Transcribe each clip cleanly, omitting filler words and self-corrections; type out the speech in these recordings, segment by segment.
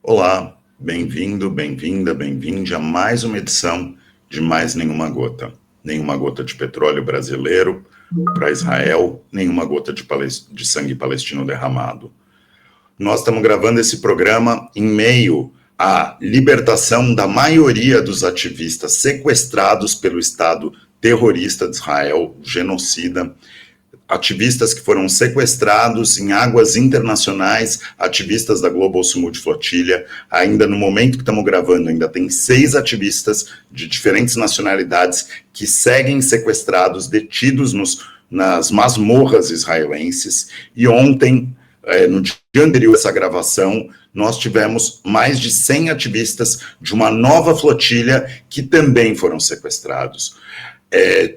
Olá, bem-vindo, bem-vinda, bem-vinde a mais uma edição de Mais Nenhuma Gota. Nenhuma gota de petróleo brasileiro para Israel, nenhuma gota de sangue palestino derramado. Nós estamos gravando esse programa em meio à libertação da maioria dos ativistas sequestrados pelo Estado terrorista de Israel, genocida, ativistas que foram sequestrados em águas internacionais, ativistas da Global Sumud Flotilla. Ainda no momento que estamos gravando, ainda tem 6 ativistas de diferentes nacionalidades que seguem sequestrados, detidos nas masmorras israelenses. E ontem, no dia anterior a essa gravação, nós tivemos mais de 100 ativistas de uma nova flotilha que também foram sequestrados.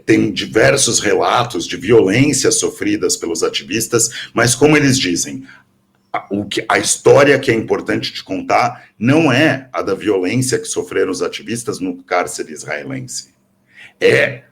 Tem diversos relatos de violências sofridas pelos ativistas, mas como eles dizem, a história que é importante de contar não é a da violência que sofreram os ativistas no cárcere israelense. É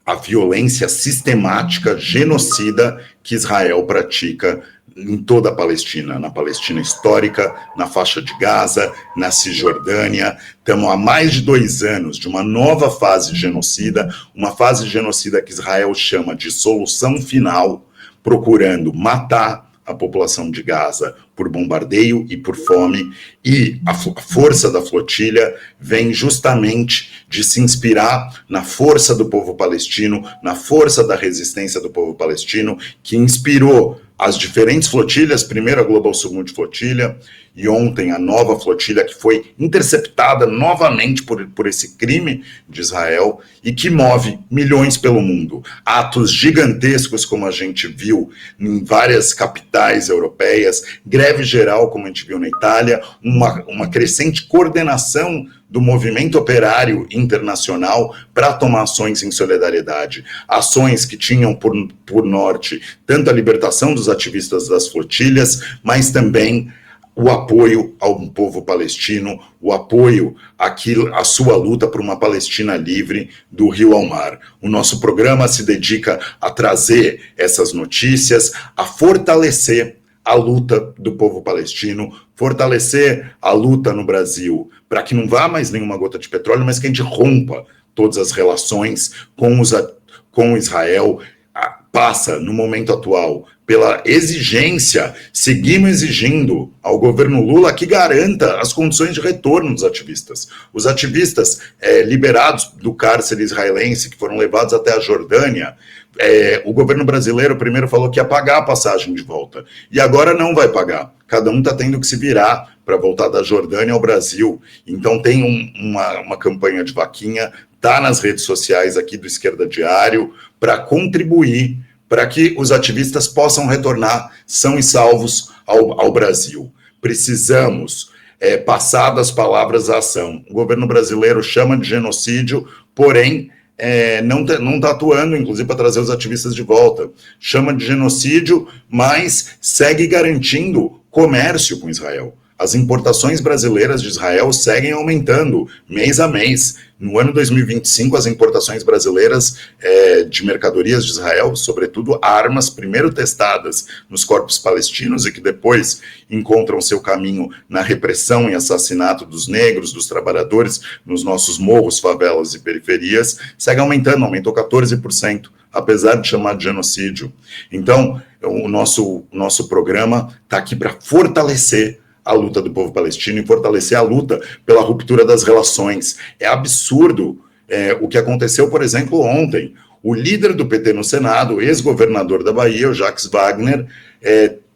a violência sistemática, genocida, que Israel pratica em toda a Palestina, na Palestina histórica, na faixa de Gaza, na Cisjordânia. Estamos há mais de 2 anos de uma nova fase genocida, uma fase genocida que Israel chama de solução final, procurando matar a população de Gaza por bombardeio e por fome, e a força da flotilha vem justamente de se inspirar na força do povo palestino, na força da resistência do povo palestino, que inspirou as diferentes flotilhas, primeiro a Global Sumud Flotilla, e ontem a nova flotilha que foi interceptada novamente por esse crime de Israel e que move milhões pelo mundo. Atos gigantescos, como a gente viu em várias capitais europeias, greve geral, como a gente viu na Itália, uma crescente coordenação do movimento operário internacional para tomar ações em solidariedade. Ações que tinham por norte tanto a libertação dos ativistas das flotilhas, mas também o apoio ao povo palestino, o apoio à sua luta por uma Palestina livre do rio ao mar. O nosso programa se dedica a trazer essas notícias, a fortalecer a luta do povo palestino, fortalecer a luta no Brasil, para que não vá mais nenhuma gota de petróleo, mas que a gente rompa todas as relações com Israel. Passa, no momento atual, pela exigência, seguimos exigindo ao governo Lula que garanta as condições de retorno dos ativistas. Os ativistas liberados do cárcere israelense, que foram levados até a Jordânia, o governo brasileiro primeiro falou que ia pagar a passagem de volta, e agora não vai pagar. Cada um está tendo que se virar para voltar da Jordânia ao Brasil. Então tem uma campanha de vaquinha, está nas redes sociais aqui do Esquerda Diário, para contribuir para que os ativistas possam retornar são e salvos ao Brasil. Precisamos passar das palavras à ação. O governo brasileiro chama de genocídio, porém não está atuando, inclusive, para trazer os ativistas de volta. Chama de genocídio, mas segue garantindo comércio com Israel. As importações brasileiras de Israel seguem aumentando mês a mês. No ano 2025, as importações brasileiras de mercadorias de Israel, sobretudo armas, primeiro testadas nos corpos palestinos e que depois encontram seu caminho na repressão e assassinato dos negros, dos trabalhadores, nos nossos morros, favelas e periferias, segue aumentando, aumentou 14%, apesar de chamar de genocídio. Então, o nosso programa está aqui para fortalecer a luta do povo palestino e fortalecer a luta pela ruptura das relações. É absurdo o que aconteceu, por exemplo, ontem. O líder do PT no Senado, ex-governador da Bahia, o Jacques Wagner,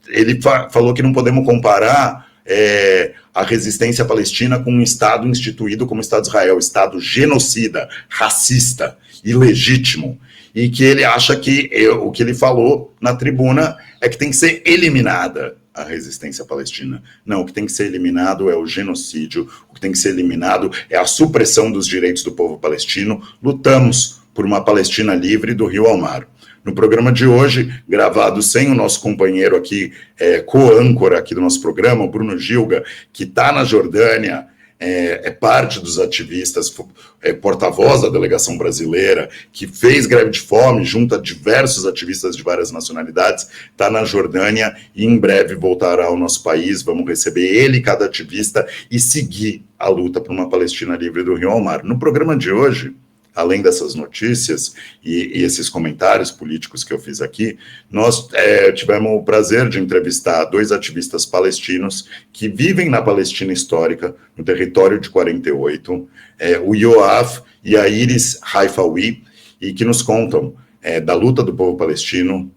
ele falou que não podemos comparar a resistência palestina com um Estado instituído como o Estado de Israel, Estado genocida, racista, ilegítimo, e que ele acha que o que ele falou na tribuna é que tem que ser eliminada a resistência palestina. Não, o que tem que ser eliminado é o genocídio, o que tem que ser eliminado é a supressão dos direitos do povo palestino. Lutamos por uma Palestina livre do rio ao mar. No programa de hoje, gravado sem o nosso companheiro aqui, co-âncora aqui do nosso programa, o Bruno Gilga, que está na Jordânia, é parte dos ativistas, é porta-voz da delegação brasileira, que fez greve de fome, junta diversos ativistas de várias nacionalidades, está na Jordânia e em breve voltará ao nosso país. Vamos receber ele, cada ativista, e seguir a luta por uma Palestina livre do rio ao mar. No programa de hoje, além dessas notícias e esses comentários políticos que eu fiz aqui, nós tivemos o prazer de entrevistar 2 ativistas palestinos que vivem na Palestina histórica, no território de 48, o Yoav e a Haifawi, e que nos contam da luta do povo palestino,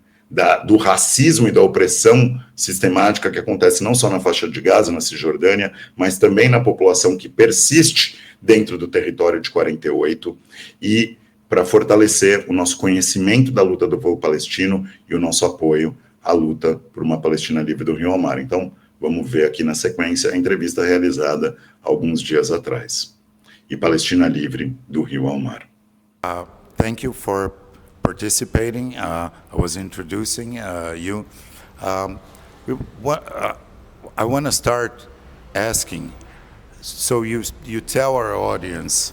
do racismo e da opressão sistemática que acontece não só na faixa de Gaza, na Cisjordânia, mas também na população que persiste dentro do território de 48, e para fortalecer o nosso conhecimento da luta do povo palestino e o nosso apoio à luta por uma Palestina livre do rio ao mar. Então, vamos ver aqui na sequência a entrevista realizada alguns dias atrás. E Palestina livre do rio ao mar. Thank you for participating. I was introducing you. I want to start asking, so you tell our audience,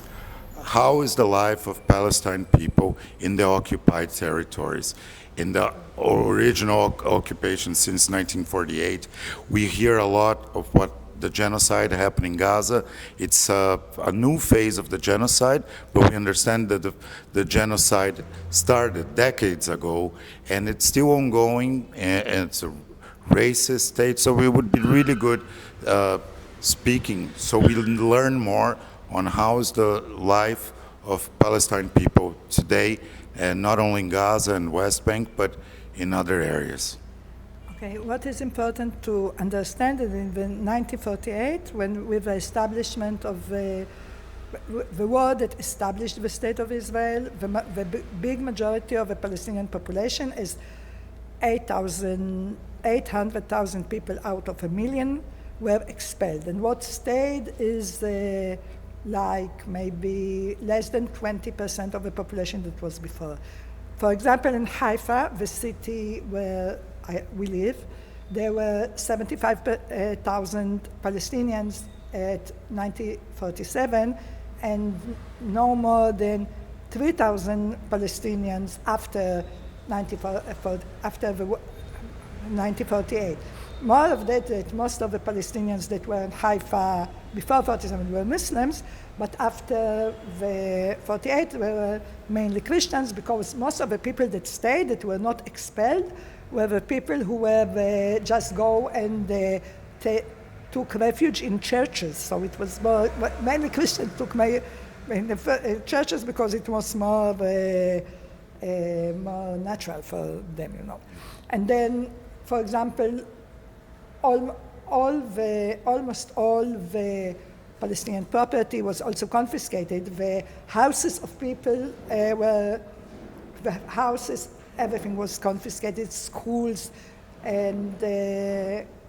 how is the life of Palestine people in the occupied territories? In the original occupation since 1948, we hear a lot of what the genocide happened in Gaza. It's a new phase of the genocide, but we understand that the genocide started decades ago, and it's still ongoing, and it's a racist state, so it would be really good speaking, so we'll learn more on how is the life of Palestine people today, and not only in Gaza and West Bank, but in other areas. Okay, what is important to understand is in 1948, when with the establishment of the war that established the State of Israel, the big majority of the Palestinian population is 800,000 people out of 1 million were expelled. And what stayed is like maybe less than 20% of the population that was before. For example, in Haifa, the city where we live, there were 75,000 Palestinians at 1947, and no more than 3,000 Palestinians after 1948. More of that, most of the Palestinians that were in Haifa before 47 were Muslims, but after the 48 were mainly Christians, because most of the people that stayed, that were not expelled, were the people who were just go and took refuge in churches. So it was more, mainly Christians took in the churches because it was more natural for them, you know. And then, for example, almost all the Palestinian property was also confiscated. The houses of people everything was confiscated, schools, and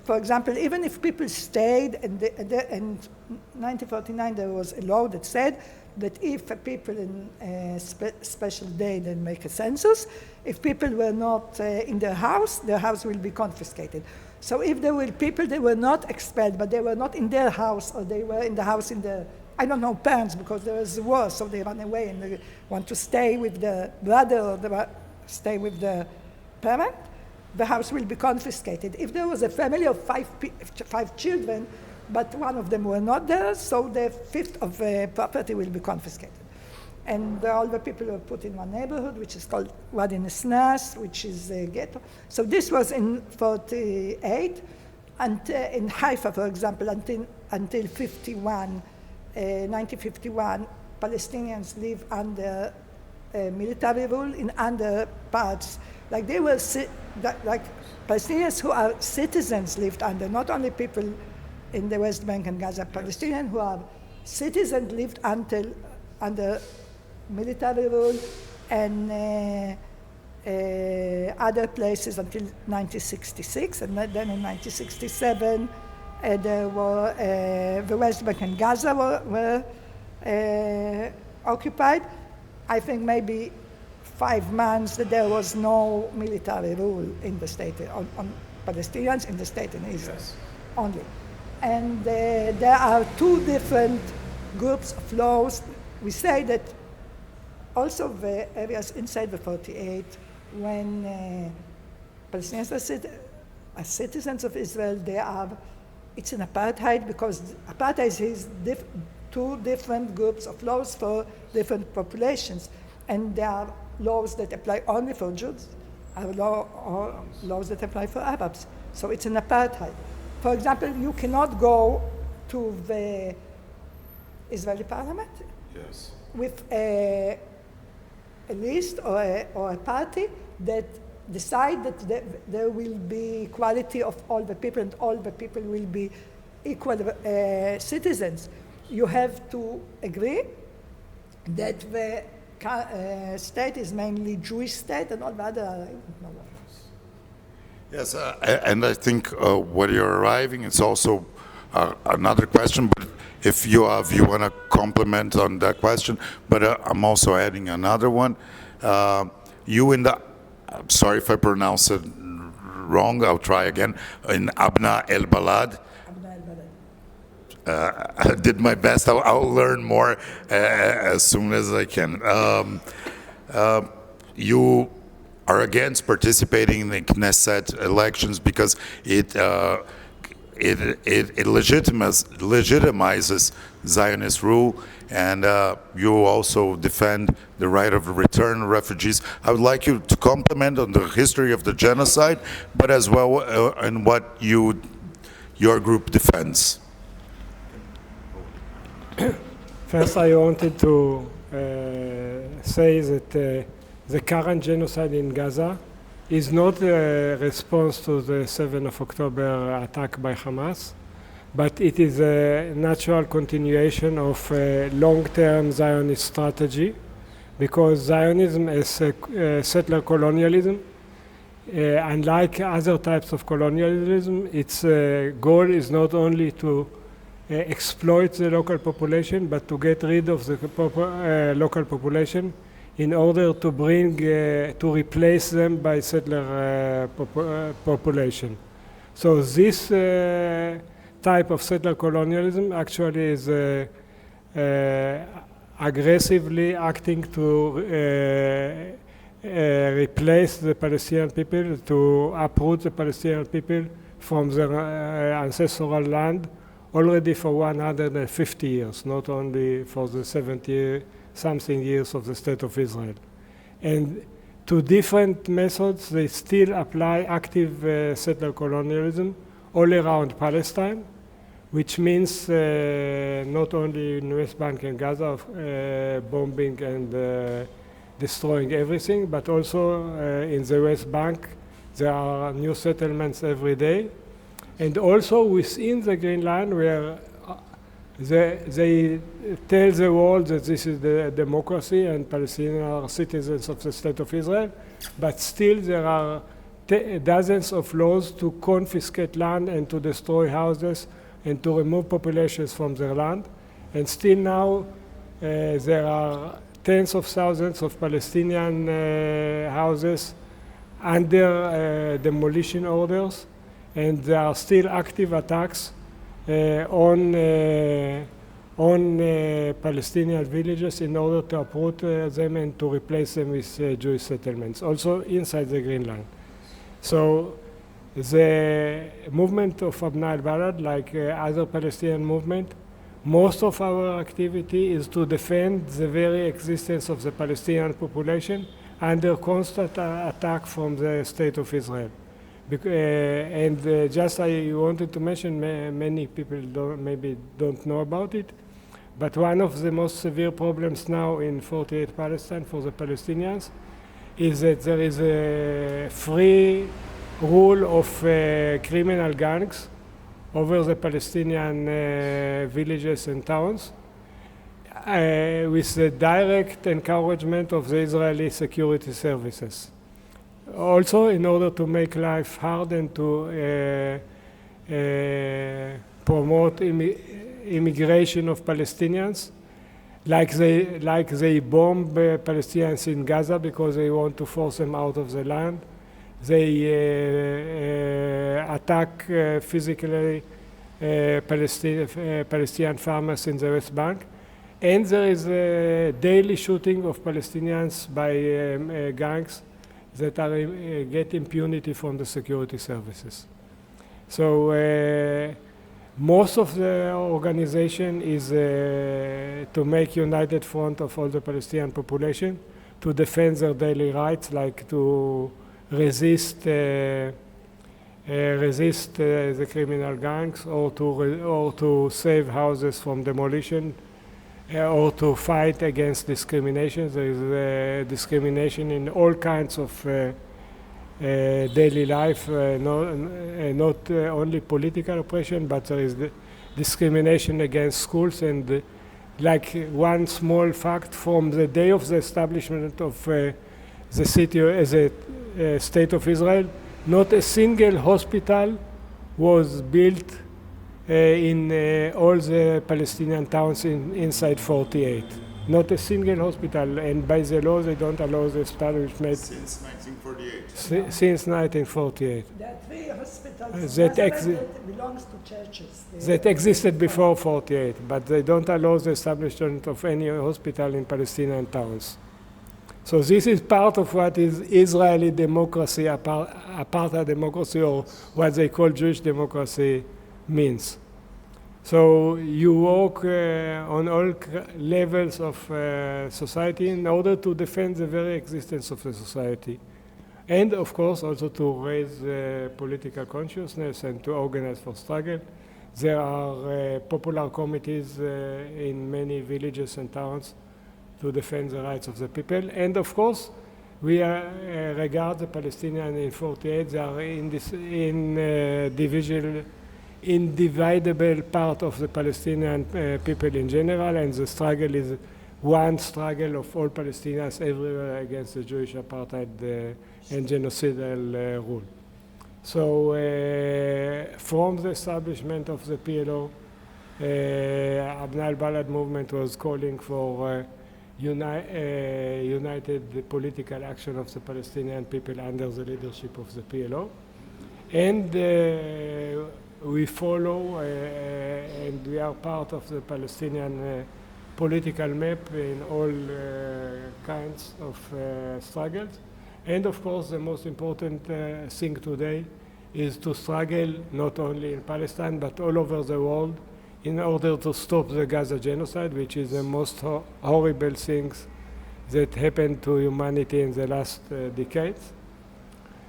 for example, even if people stayed, in 1949 there was a law that said that if people in a special day then make a census, if people were not in their house will be confiscated. So if there were people, they were not expelled, but they were not in their house, or they were in the house in the, parents, because there was a war, so they run away and they want to stay with the brother or stay with the parent, the house will be confiscated. If there was a family of five children, but one of them were not there, so the fifth of the property will be confiscated. And all the people were put in one neighborhood, which is called Wadi Nisnas, which is a ghetto. So this was in 48, and in Haifa, for example, until 1951, Palestinians live under military rule in other parts. Like they were, like Palestinians who are citizens lived under, not only people in the West Bank and Gaza. Palestinians who are citizens lived under military rule and other places until 1966, and then in 1967 there were, the West Bank and Gaza were occupied. I think maybe 5 months that there was no military rule in the state, on Palestinians in the state in Israel, yes. Only. And there are two different groups of laws. We say that also the areas inside the 48, when Palestinians are citizens of Israel, it's an apartheid, because apartheid is two different groups of laws for different populations. And there are laws that apply only for Jews, or laws that apply for Arabs. So it's an apartheid. For example, you cannot go to the Israeli parliament with a list or a party that decide that there will be equality of all the people and all the people will be equal citizens. You have to agree that the state is mainly Jewish state and all the other, I don't know what. Yes, and I think what you're arriving is also another question, but if you want to comment on that question, but I'm also adding another one. I'm sorry if I pronounce it wrong, I'll try again, in Abnaa El-Balad. I did my best. I'll learn more as soon as I can. You are against participating in the Knesset elections because it legitimizes Zionist rule, and you also defend the right of return of refugees. I would like you to comment on the history of the genocide, but as well on what your group defends. First, I wanted to say that the current genocide in Gaza is not a response to the 7th of October attack by Hamas, but it is a natural continuation of a long-term Zionist strategy, because Zionism is settler colonialism. Unlike other types of colonialism, its goal is not only to exploit the local population, but to get rid of the local population in order to to replace them by settler population. So this type of settler colonialism actually is aggressively acting to replace the Palestinian people, to uproot the Palestinian people from their ancestral land already for 150 years, not only for the 70-something years of the State of Israel. And to different methods, they still apply active settler colonialism all around Palestine, which means not only in West Bank and Gaza, bombing and destroying everything, but also in the West Bank, there are new settlements every day. And also within the Green Line, where they tell the world that this is the democracy and Palestinians are citizens of the State of Israel, but still there are dozens of laws to confiscate land and to destroy houses and to remove populations from their land. And still now there are tens of thousands of Palestinian houses under demolition orders, and there are still active attacks on Palestinian villages in order to uproot them and to replace them with Jewish settlements, also inside the Green Line. So the movement of Abnaa El-Balad, like other Palestinian movement, most of our activity is to defend the very existence of the Palestinian population under constant attack from the State of Israel. Just I wanted to mention, many people maybe don't know about it, but one of the most severe problems now in 48 Palestine for the Palestinians is that there is a free rule of criminal gangs over the Palestinian villages and towns, with the direct encouragement of the Israeli security services. Also, in order to make life hard and to promote immigration of Palestinians, like they bomb Palestinians in Gaza because they want to force them out of the land. They attack physically Palestinian farmers in the West Bank. And there is a daily shooting of Palestinians by gangs that get impunity from the security services. So most of the organization is to make united front of all the Palestinian population to defend their daily rights, like to resist the criminal gangs, or to save houses from demolition, or to fight against discrimination. There is discrimination in all kinds of daily life, not only political oppression, but there is discrimination against schools. And like one small fact, from the day of the establishment of the city as a state of Israel, not a single hospital was built in all the Palestinian towns inside 48. Not a single hospital, and by the law they don't allow the establishment. Since 1948. Since 1948. There are 3 hospitals That that belongs to churches. That existed before 48, but they don't allow the establishment of any hospital in Palestinian towns. So this is part of what is Israeli democracy, apartheid democracy, or what they call Jewish democracy means. So you work on all levels of society in order to defend the very existence of the society. And of course also to raise political consciousness and to organize for struggle. There are popular committees in many villages and towns to defend the rights of the people. And of course, we regard the Palestinians in 48, they are indivisible part of the Palestinian people in general, and the struggle is one struggle of all Palestinians everywhere against the Jewish apartheid and genocidal rule. So from the establishment of the PLO, Abnaa El-Balad movement was calling for united political action of the Palestinian people under the leadership of the PLO. And we follow and we are part of the Palestinian political map in all kinds of struggles. And of course, the most important thing today is to struggle not only in Palestine but all over the world in order to stop the Gaza genocide, which is the most horrible things that happened to humanity in the last decades.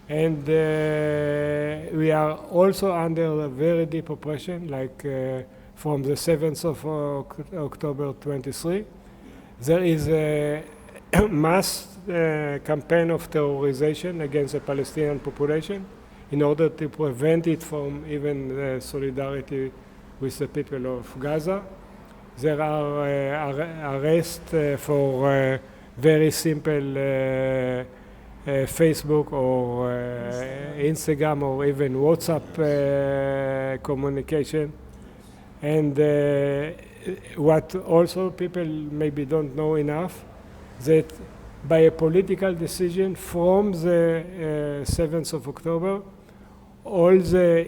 And we are also under a very deep oppression, like from the 7th of October 23. There is a mass campaign of terrorization against the Palestinian population in order to prevent it from even solidarity with the people of Gaza. There are arrests for very simple Facebook or Instagram or even WhatsApp communication. And what also people maybe don't know enough, that by a political decision from the 7th of October, all the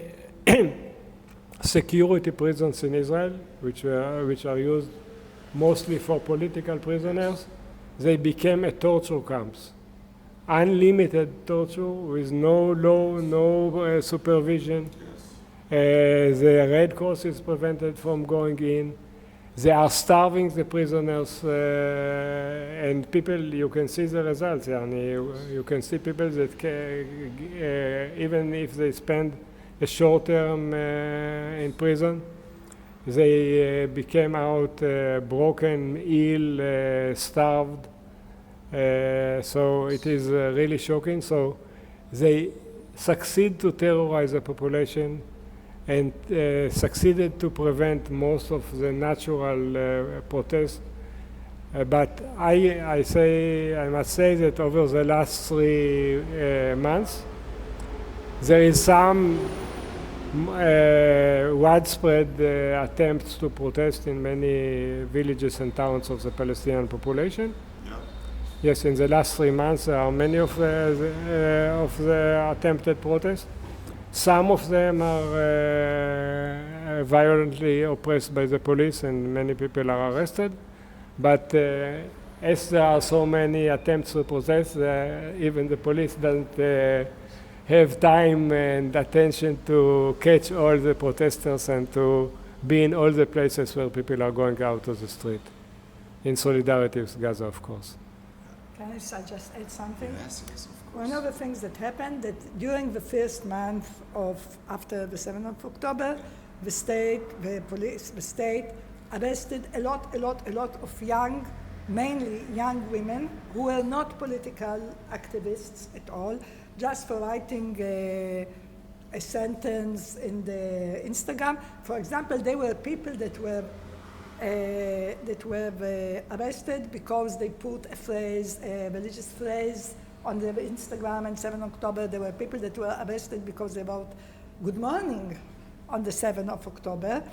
security prisons in Israel, which are used mostly for political prisoners, they became a torture camps. Unlimited torture with no law, no supervision. The Red Cross is prevented from going in. They are starving the prisoners, and people, you can see the results. You can see people that even if they spend a short term in prison, they became out broken, ill, starved. So it is really shocking. So they succeed to terrorize the population and succeeded to prevent most of the natural protests. But I must say that over the last 3 months, there is some widespread attempts to protest in many villages and towns of the Palestinian population. Yeah. Yes, in the last 3 months there are many of the attempted protests. Some of them are violently oppressed by the police, and many people are arrested. But as there are so many attempts to protest, even the police doesn't have time and attention to catch all the protesters and to be in all the places where people are going out to the street, in solidarity with Gaza, of course. Can I just add something? Yes, of course. One of the things that happened that during the first month after the 7th of October, the state arrested a lot of mainly young women who were not political activists at all, just for writing a sentence in the Instagram. For example, there were people that were arrested because they put a religious phrase on their Instagram on 7th October. There were people that were arrested because they wrote "Good morning" on the 7th of October.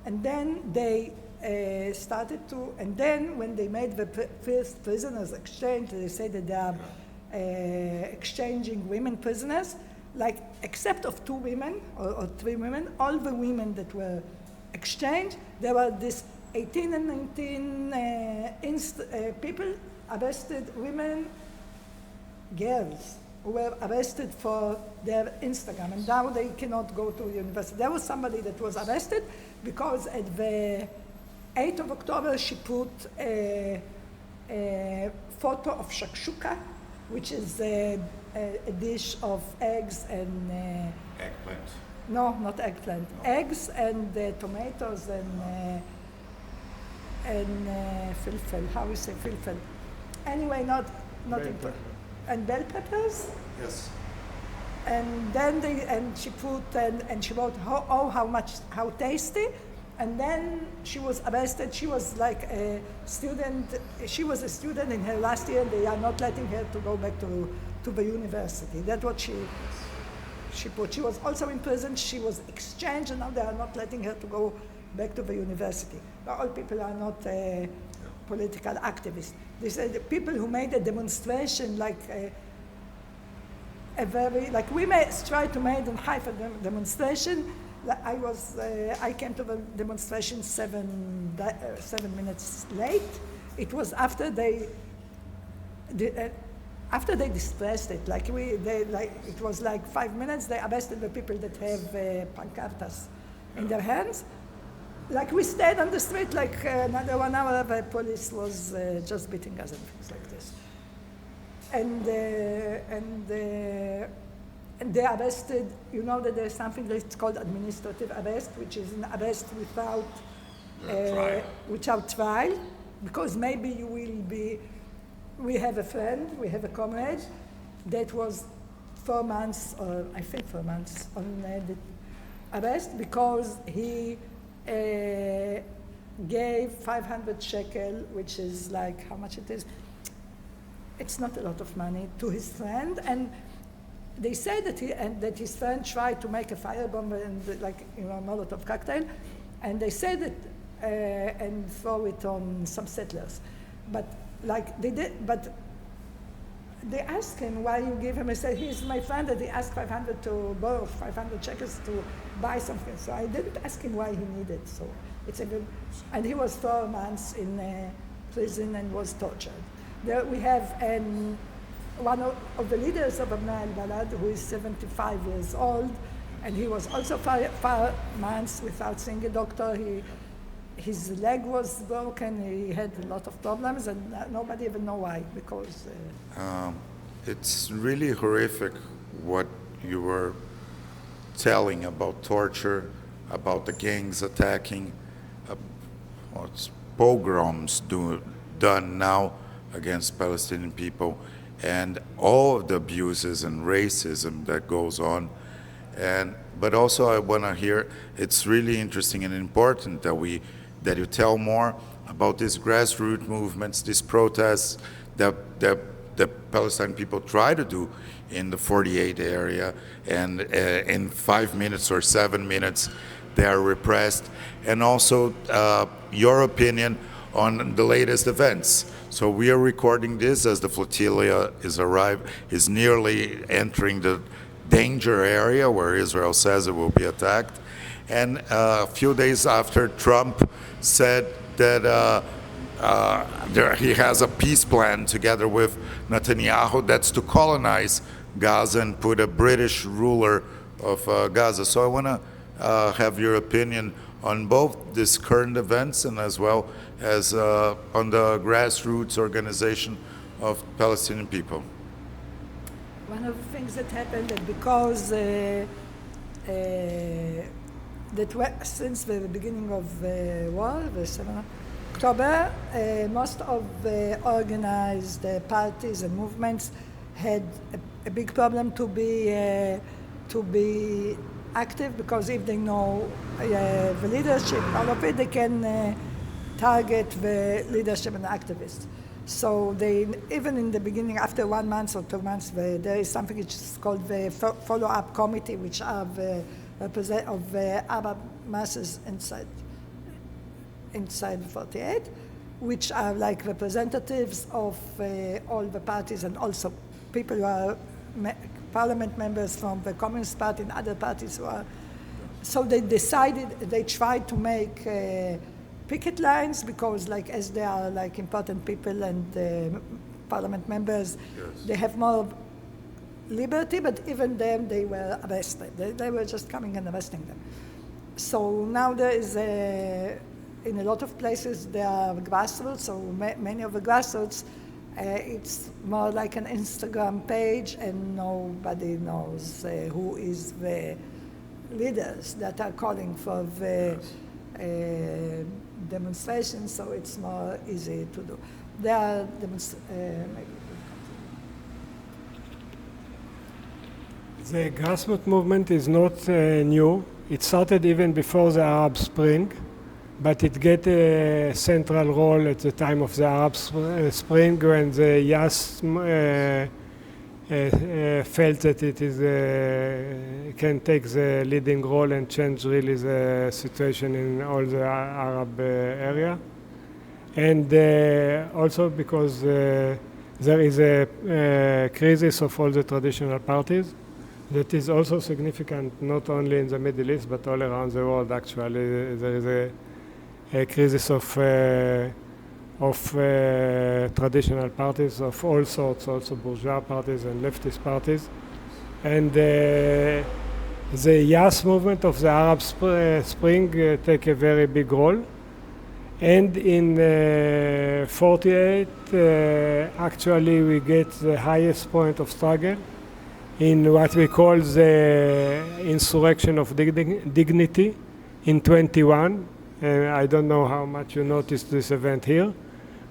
And then they and then when they made the first prisoners exchange, they said that they are exchanging women prisoners, like except of 2 women or 3 women, all the women that were exchanged, there were this 18 and 19 people arrested, women, girls, who were arrested for their Instagram, and now they cannot go to university. There was somebody that was arrested because at the 8th of October she put a photo of shakshuka, which is a dish of eggs and... Eggplant. No, not eggplant. No. Eggs and tomatoes and filfel. How you say filfel? Anyway, not important. And bell peppers. Yes. And then she put and she wrote how tasty. And then she was arrested. She was like a student. She was a student in her last year. They are not letting her to go back to the university. That's what she put. She was also in prison. She was exchanged, and now they are not letting her to go back to the university. But all people are not political activists. They said the people who made a demonstration, like we tried to make in Haifa demonstration. I came to the demonstration 7 minutes late. It was after they dispersed it. It was like 5 minutes. They arrested the people that have pancartas in their hands. Like we stayed on the street like another 1 hour. The police was just beating us and things like this. And they arrested, you know that there's something that's called administrative arrest, which is an arrest without trial, because maybe we have a friend, we have a comrade that was 4 months, or I think 4 months, on the arrest because he gave 500 shekel, which is like, how much it is? It's not a lot of money, to his friend, and they say that his friend tried to make a firebomb and Molotov cocktail, and they said that and throw it on some settlers, but they asked him why you give him. He said he's my friend, and he asked 500 to borrow 500 shekels to buy something. So I didn't ask him why he needed. So it's a good, and he was 4 months in prison and was tortured. There we have one of the leaders of Abnaa El-Balad, who is 75 years old, and he was also 5 months without seeing a doctor. His leg was broken. He had a lot of problems, and nobody even know why, because... It's really horrific what you were telling about torture, about the gangs attacking, pogroms done now against Palestinian people, and all of the abuses and racism that goes on. But also I want to hear, it's really interesting and important that you tell more about these grassroots movements, these protests that the Palestinian people try to do in the 48 area, and in 5 minutes or 7 minutes they are repressed, and also your opinion on the latest events. So we are recording this as the flotilla is nearly entering the danger area where Israel says it will be attacked. And a few days after, Trump said that he has a peace plan together with Netanyahu that's to colonize Gaza and put a British ruler of Gaza. So I want to have your opinion on both these current events and as well as on the grassroots organization of Palestinian people. One of the things that happened that because since the beginning of the war, the 7th of October, most of the organized parties and movements had a big problem to be active, because if they know the leadership, all of it, they can target the leadership and activists. So they, even in the beginning, after 1 month or 2 months, there is something which is called the follow-up committee, which are the of the Arab masses inside 48, which are like representatives of all the parties, and also people who are parliament members from the Communist Party and other parties who are. So they decided, they tried to make picket lines, because like as they are like important people and parliament members, yes, they have more liberty, but even them they were arrested. They were just coming and arresting them. So now there is in a lot of places there are grassroots, so many of the grassroots, it's more like an Instagram page, and nobody knows who is the leaders that are calling for the demonstrations, so it's more easy to do. There are The grassroots movement is not new. It started even before the Arab Spring, but it get a central role at the time of the Arab Spring, when the YAS felt that it is can take the leading role and change really the situation in all the Arab area. And also because there is a crisis of all the traditional parties. That is also significant, not only in the Middle East, but all around the world. Actually, there is a crisis of traditional parties of all sorts, also bourgeois parties and leftist parties. And the YAS movement of the Arab Spring take a very big role. And in 48, actually, we get the highest point of struggle in what we call the insurrection of dignity in 21. I don't know how much you noticed this event here,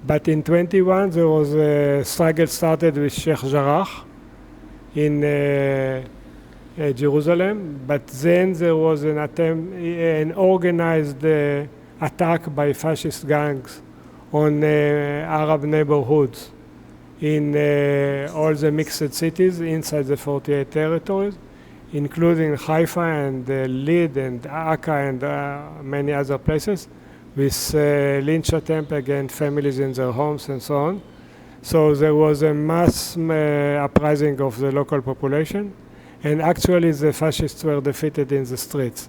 but in 21 there was a struggle started with Sheikh Jarrah in Jerusalem, but then there was an attempt, an organized attack by fascist gangs on Arab neighborhoods in all the mixed cities inside the 48 territories, including Haifa and Lid and Akka and many other places, with lynch attempt against families in their homes and so on. So there was a mass uprising of the local population, and actually the fascists were defeated in the streets.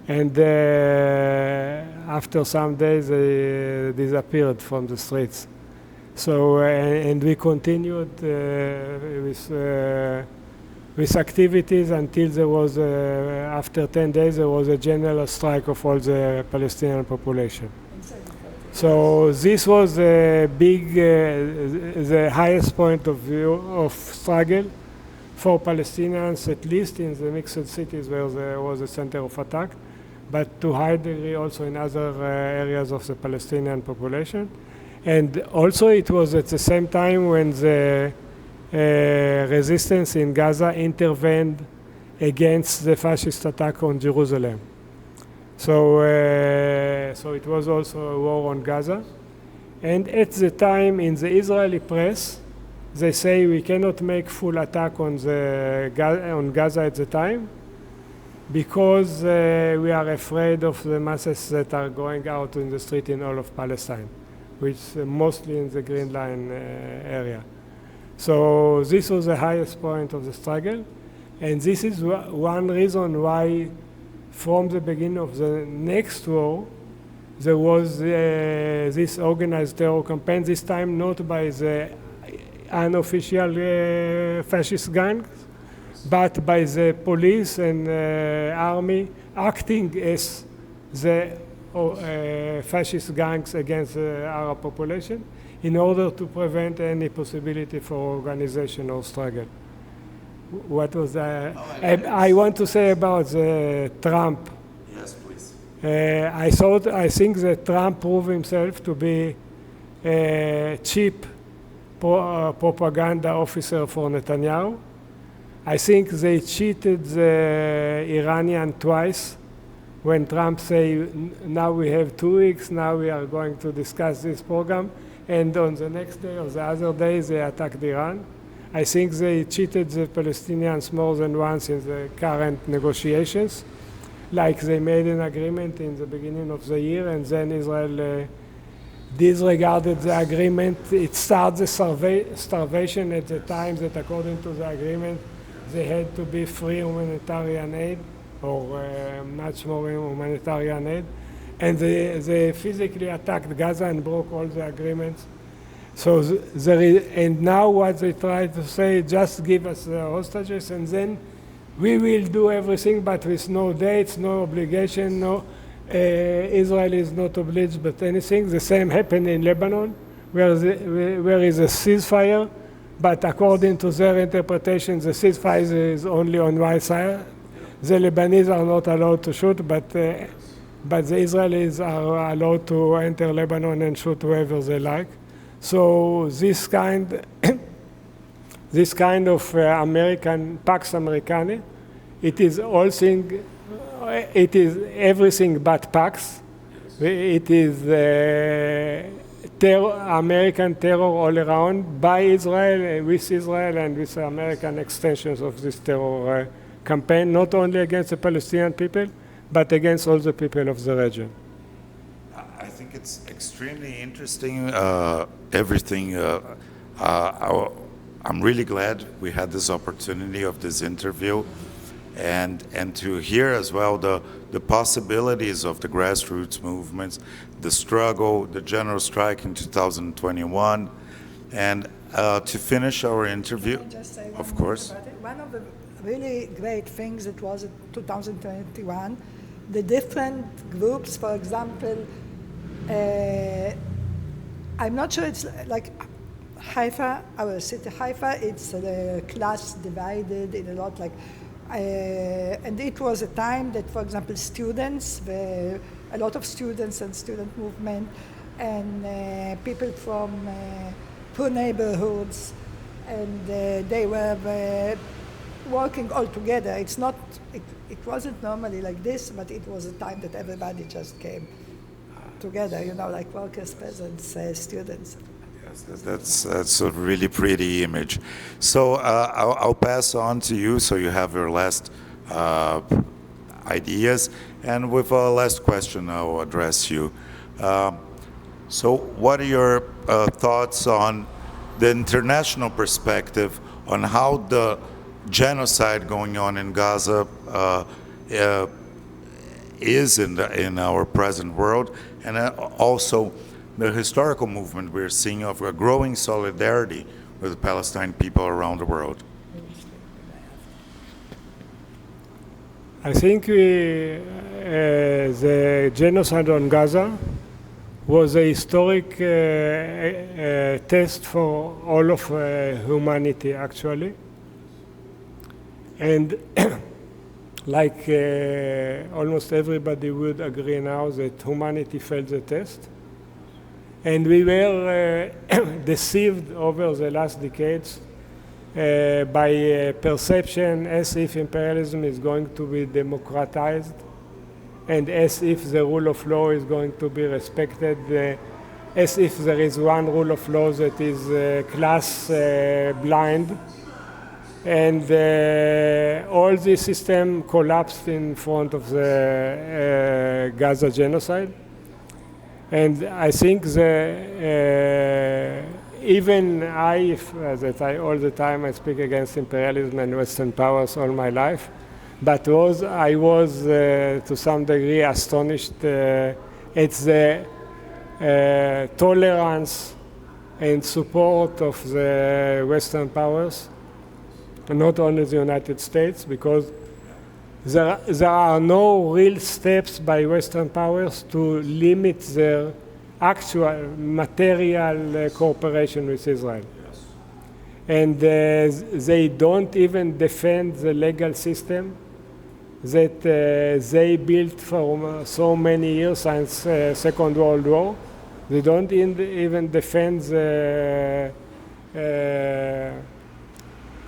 And after some days they disappeared from the streets. So, and we continued with activities until there was, after 10 days, there was a general strike of all the Palestinian population. So this was a big, the highest point of view of struggle for Palestinians, at least in the mixed cities where there was a center of attack, but to high degree also in other areas of the Palestinian population. And also it was at the same time when the resistance in Gaza intervened against the fascist attack on Jerusalem. So, so it was also a war on Gaza. And at the time in the Israeli press, they say we cannot make full attack on Gaza at the time because we are afraid of the masses that are going out in the street in all of Palestine, which mostly in the Green Line area. So this was the highest point of the struggle, and this is one reason why from the beginning of the next war, there was this organized terror campaign, this time not by the unofficial fascist gangs, but by the police and army acting as the fascist gangs against the Arab population in order to prevent any possibility for organization or struggle. What was I want to say about Trump. Yes, please. I think that Trump proved himself to be a cheap propaganda officer for Netanyahu. I think they cheated the Iranian twice when Trump say, now we have 2 weeks, now we are going to discuss this program, and on the next day or the other day they attacked Iran. I think they cheated the Palestinians more than once in the current negotiations, like they made an agreement in the beginning of the year and then Israel disregarded the agreement. It started the starvation at the time that according to the agreement they had to be free humanitarian aid or much more humanitarian aid. And they physically attacked Gaza and broke all the agreements. So and now what they try to say, just give us the hostages and then we will do everything, but with no dates, no obligation, no. Israel is not obliged but anything. The same happened in Lebanon, where is a ceasefire, but according to their interpretation, the ceasefire is only on one side. The Lebanese are not allowed to shoot, but the Israelis are allowed to enter Lebanon and shoot whoever they like. So this kind of American Pax Americana, it is all thing. It is everything but Pax. It is American terror all around by Israel, with Israel, and with American extensions of this terror campaign, not only against the Palestinian people, but against all the people of the region. I think it's extremely interesting, everything. I'm really glad we had this opportunity of this interview and to hear as well the possibilities of the grassroots movements, the struggle, the general strike in 2021, and to finish our interview, of course. One of the really great things that was in 2021, the different groups, for example, I'm not sure it's like Haifa, our city Haifa, it's a class divided in a lot like, and it was a time that, for example, students, a lot of students and student movement and people from poor neighborhoods, and they were working all together. It's not, it wasn't normally like this, but it was a time that everybody just came together, you know, like workers, peasants, students. Yes, that's a really pretty image. So I'll pass on to you so you have your last ideas. And with a last question, I'll address you. So what are your thoughts on the international perspective on how the genocide going on in Gaza is in our present world, and also the historical movement we're seeing of a growing solidarity with the Palestinian people around the world? I think the genocide on Gaza was a historic test for all of humanity, actually. And like almost everybody would agree now that humanity failed the test. And we were deceived over the last decades by perception as if imperialism is going to be democratized and as if the rule of law is going to be respected, as if there is one rule of law that is class blind. And all the system collapsed in front of the Gaza genocide. And I think even I all the time I speak against imperialism and Western powers all my life, but I was to some degree astonished at the tolerance and support of the Western powers, and not only the United States, because there are no real steps by Western powers to limit their actual material cooperation with Israel. Yes. And they don't even defend the legal system that they built for so many years since Second World War. They don't even defend the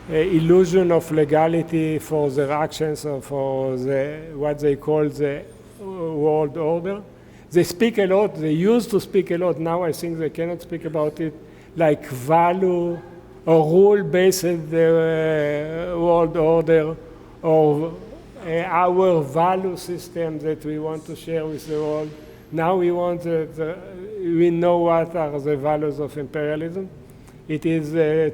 illusion of legality for their actions or for what they call the world order. They speak a lot, they used to speak a lot, now I think they cannot speak about it, like value or rule-based world order, or our value system that we want to share with the world. Now we we know what are the values of imperialism. It is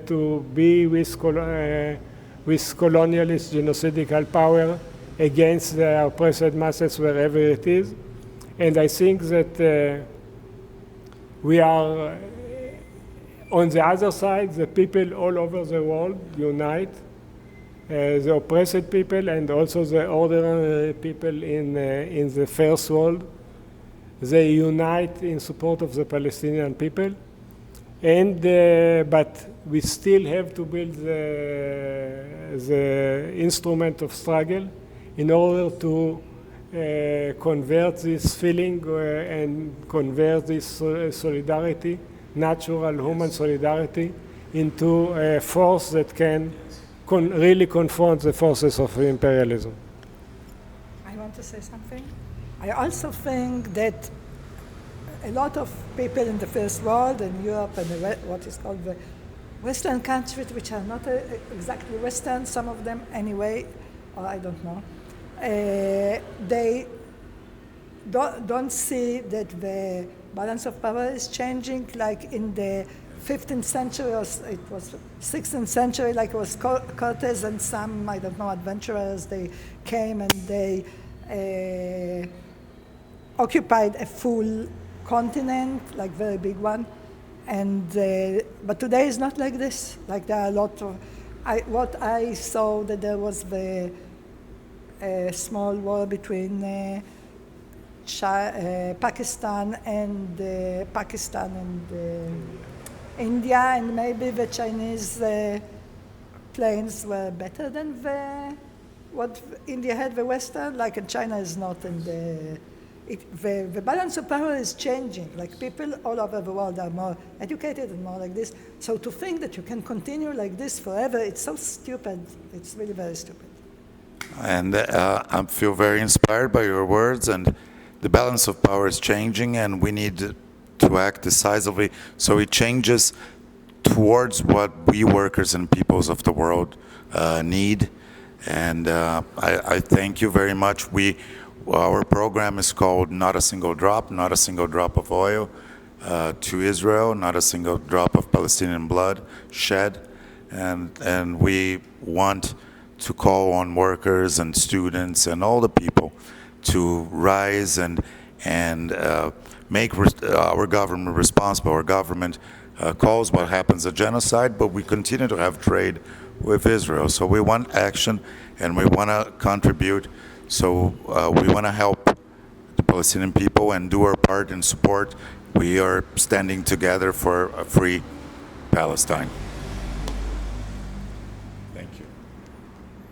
to be with colonialist, genocidal power against the oppressed masses wherever it is. And I think that we are, on the other side, the people all over the world unite, the oppressed people and also the ordinary people in the first world. They unite in support of the Palestinian people. And but we still have to build the instrument of struggle in order to convert this feeling and convert this solidarity, natural human solidarity, into a force that can really confront the forces of imperialism. I want to say something. I also think that a lot of people in the first world, in Europe and what is called the Western countries, which are not exactly Western, some of them anyway, or I don't know, they don't see that the balance of power is changing, like in the 15th century, or it was 16th century, like it was Cortes and some, I don't know, adventurers, they came and they occupied a full continent, like very big one, and but today is not like this. Like there are a lot of, what I saw that there was the small war between Pakistan and India, and maybe the Chinese planes were better than what India had, the Western, like in China is not in the balance of power is changing. Like people all over the world are more educated and more like this. So to think that you can continue like this forever, it's so stupid. It's really very stupid. And I feel very inspired by your words, and the balance of power is changing, and we need to act decisively so it changes towards what we workers and peoples of the world need. And I thank you very much. Our program is called Not a Single Drop of Oil to Israel, not a single drop of Palestinian blood shed. And we want to call on workers and students and all the people to rise and make our government responsible. Our government calls what happens a genocide, but we continue to have trade with Israel. So we want action, and we want to contribute. So we want to help the Palestinian people and do our part in support. We are standing together for a free Palestine.